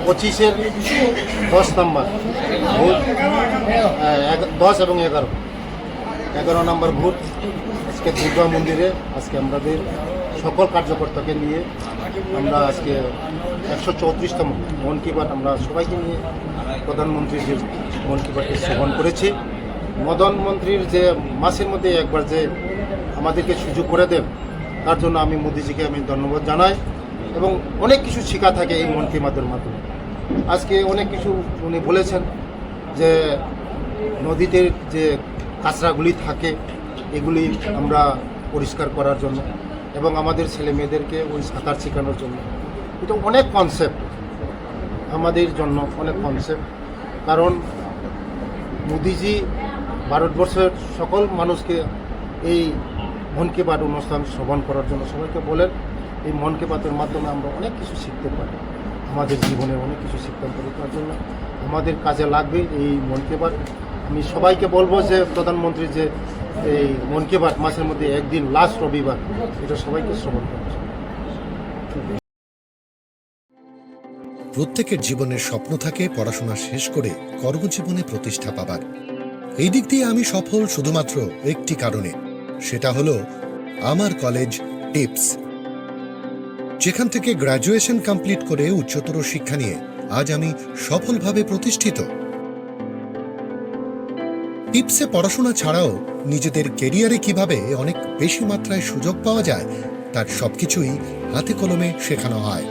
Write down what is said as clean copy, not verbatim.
25-এর 10 নম্বর vote, 10 এবং 11 নম্বর vote আজকে দুর্গা মন্দিরে। আজকে আমাদের সকল কার্যকর্তাকে নিয়ে আমরা আজকে 134তম মন কি বাত আমরা সবাইকে নিয়ে প্রধানমন্ত্রীর যে মন কি বাতকে শ্রবণ করেছি। প্রধানমন্ত্রীর যে মাসের মধ্যে একবার যে আমাদেরকে সুযোগ করে দেন, তার জন্য আমি মোদিজিকে ধন্যবাদ জানাই। এবং অনেক কিছু শেখা থাকে এই মন কি বাতের মাধ্যমে। আজকে অনেক কিছু উনি বলেছেন যে নদীতে যে কাঁচরাগুলি থাকে এগুলি আমরা পরিষ্কার করার জন্য এবং আমাদের ছেলে মেয়েদেরকে ওই সাঁতার শেখানোর জন্য। এটা অনেক কনসেপ্ট আমাদের জন্য, অনেক কনসেপ্ট। কারণ মোদিজি ভারতবর্ষের সকল মানুষকে এই মন কি বাত অনুষ্ঠান শ্রবণ করার জন্য সবাইকে বলেন। এই মন কি বাতের মাধ্যমে আমরা অনেক কিছু শিখতে পারি, আমাদের জীবনে অনেক কিছু শিখতে পারি। তার জন্য আমাদের কাজে লাগবে এই মন কি বাত। আমি সবাইকে বলবো যে প্রধানমন্ত্রী যে এই মন কি বাত মাসের মধ্যে একদিন লাস্ট রবিবার, এটা সবাইকে শ্রবণ করা। প্রত্যেকের জীবনের স্বপ্ন থাকে পড়াশোনা শেষ করে কর্মজীবনে প্রতিষ্ঠা পাবার। এই দিক দিয়ে আমি সফল শুধুমাত্র একটি কারণে, সেটা হলো আমার কলেজ টিপস, যেখান থেকে গ্র্যাজুয়েশন কমপ্লিট করে উচ্চতর শিক্ষা নিয়ে আজ আমি সফলভাবে প্রতিষ্ঠিত। টিপসে পড়াশোনা ছাড়াও নিজেদের কেরিয়ারে কিভাবে অনেক বেশি মাত্রায় সুযোগ পাওয়া যায় তার সবকিছুই হাতে কলমে শেখানো হয়।